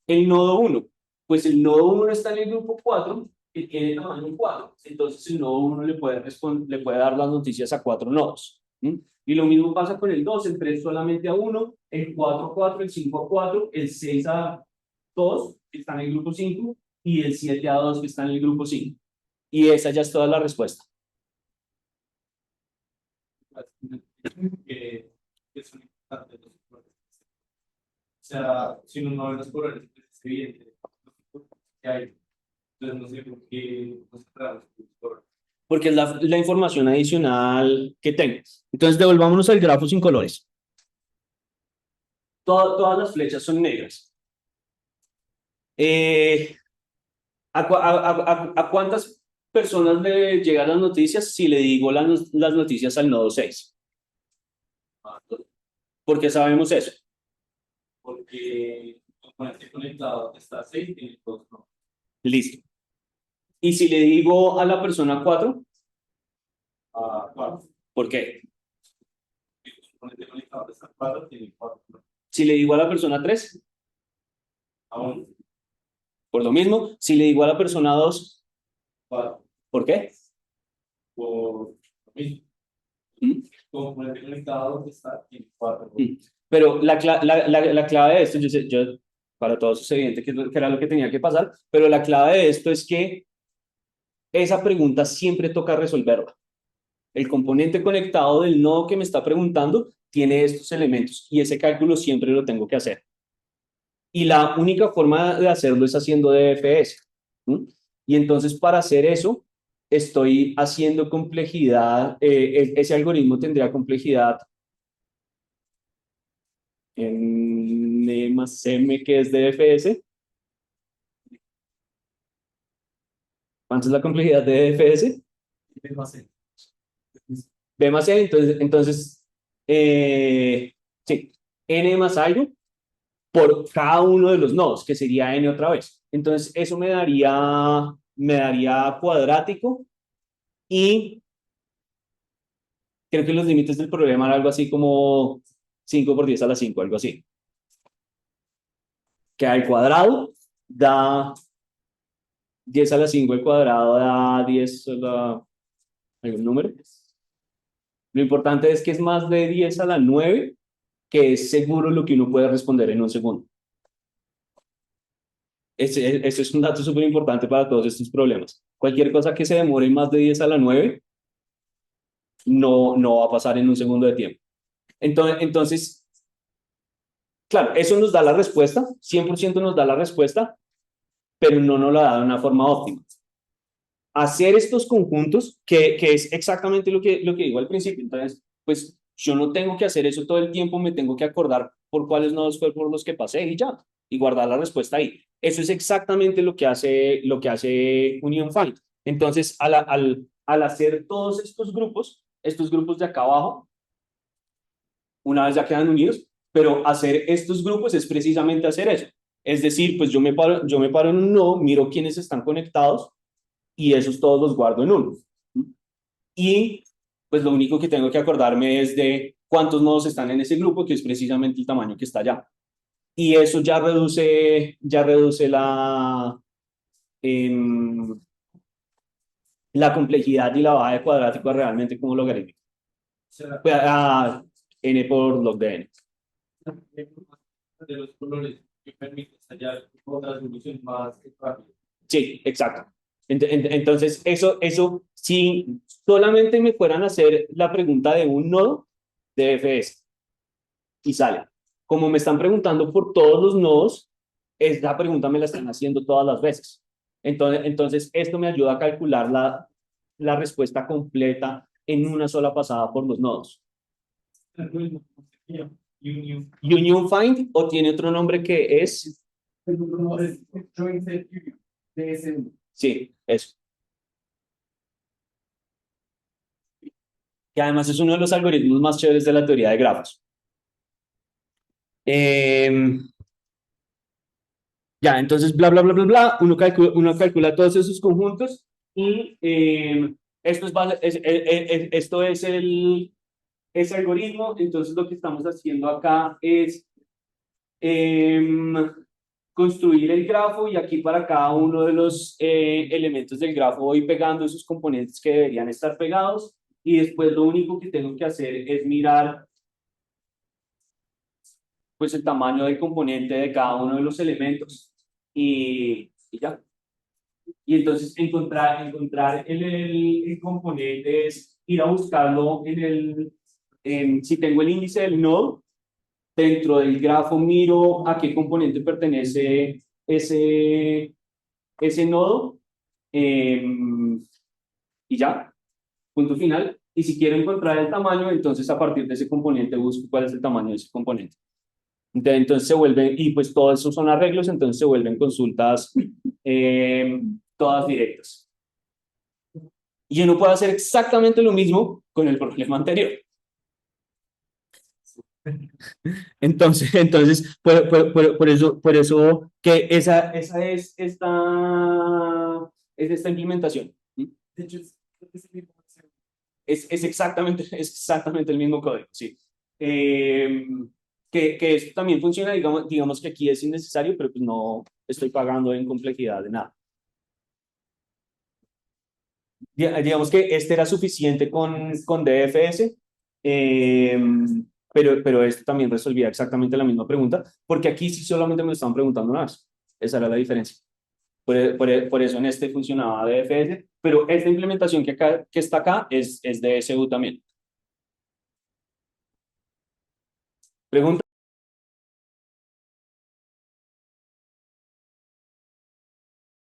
el nodo 1? Pues el nodo 1 está en el grupo 4, que tiene tamaño 4. Entonces el nodo 1 le puede dar las noticias a 4 nodos. Y lo mismo pasa con el 2, el 3 solamente a 1, el 4 a 4, el 5 a 4, el 6 a 2, que está en el grupo 5, y el 7 a 2, que está en el grupo 5. Y esa ya es toda la respuesta. Son importantes los colores. O sea, si uno no ve los colores, pues es evidente que hay. Entonces no sé por qué no se trata de los colores. Porque es la información adicional que tengo. Entonces devolvámonos al grafo sin colores. Todas las flechas son negras. ¿A cuántas personas le llegan las noticias si le digo las noticias al nodo 6? ¿Por qué sabemos eso? Porque el componente conectado está 6 y el 2 no. Listo. ¿Y si le digo a la persona 4? Cuatro. ¿Por qué? El componente conectado está 4 tiene 4. Si le digo a la persona 3, Aún por lo mismo. Si le digo a la persona 2, 4. ¿por qué? Por lo mismo. ¿Mm? El componente conectado está tiene 4. Pero la clave de esto, para todos es evidente que era lo que tenía que pasar, pero la clave de esto es que esa pregunta siempre toca resolverla. El componente conectado del nodo que me está preguntando tiene estos elementos y ese cálculo siempre lo tengo que hacer. Y la única forma de hacerlo es haciendo DFS. ¿Mm? Y entonces para hacer eso, estoy haciendo complejidad, ese algoritmo tendría complejidad en E más M, que es DFS. ¿Cuánto es la complejidad de DFS? B más E, entonces sí, N más algo por cada uno de los nodos, que sería N otra vez. Entonces, eso me daría cuadrático y creo que los límites del problema eran algo así como 5 por 10 a la 5, algo así. Que al cuadrado da 10 a la 5 al cuadrado da 10 a la... ¿algún número? Lo importante es que es más de 10 a la 9, que es seguro lo que uno puede responder en un segundo. Ese es un dato súper importante para todos estos problemas. Cualquier cosa que se demore más de 10 a la 9 no va a pasar en un segundo de tiempo. Entonces, claro, eso nos da la respuesta, 100% nos da la respuesta, pero no nos la da de una forma óptima. Hacer estos conjuntos, que es exactamente lo que digo al principio, entonces, pues yo no tengo que hacer eso todo el tiempo, me tengo que acordar por cuáles nodos fue por los que pasé y ya, y guardar la respuesta ahí. Eso es exactamente lo que hace Union Find. Entonces, al hacer todos estos grupos de acá abajo, una vez ya quedan unidos, pero hacer estos grupos es precisamente hacer eso. Es decir, pues yo me paro en un nodo, miro quiénes están conectados y esos todos los guardo en uno. Y pues lo único que tengo que acordarme es de cuántos nodos están en ese grupo, que es precisamente el tamaño que está allá. Y eso ya reduce em, la complejidad y la baja de cuadrático realmente como logarítmico. Será Pues, n por log de n. de los colores que permite hallar otra solución más rápida. Sí, exacto. Entonces, eso, si solamente me fueran a hacer la pregunta de un nodo de FS y sale. Como me están preguntando por todos los nodos, esa pregunta me la están haciendo todas las veces. Entonces esto me ayuda a calcular la respuesta completa en una sola pasada por los nodos. Union. Union Find, o tiene otro nombre que es... El otro no es Joint Set Union. DSU. Sí, eso. Que además es uno de los algoritmos más chéveres de la teoría de grafos. Ya, entonces, bla, bla, bla, bla, bla, uno calcula todos esos conjuntos y esto es ese algoritmo. Entonces, lo que estamos haciendo acá es construir el grafo y aquí para cada uno de los elementos del grafo voy pegando esos componentes que deberían estar pegados y después lo único que tengo que hacer es mirar pues el tamaño del componente de cada uno de los elementos y ya. Y entonces encontrar el componente es ir a buscarlo si tengo el índice del nodo, dentro del grafo miro a qué componente pertenece ese nodo y ya, punto final. Y si quiero encontrar el tamaño, entonces a partir de ese componente busco cuál es el tamaño de ese componente. Entonces se vuelven, y pues todo eso son arreglos, entonces se vuelven consultas todas directas. Y uno puede hacer exactamente lo mismo con el problema anterior. Entonces por eso que esa es esta implementación. De hecho, creo que es el mismo concepto. Es exactamente el mismo código, sí. Que esto también funciona, digamos que aquí es innecesario, pero pues no estoy pagando en complejidad de nada. Digamos que este era suficiente con DFS, pero este también resolvía exactamente la misma pregunta, porque aquí sí solamente me lo estaban preguntando una vez. Esa era la diferencia. Por eso en este funcionaba DFS, pero esta implementación que está acá es DSU también. Pregunta.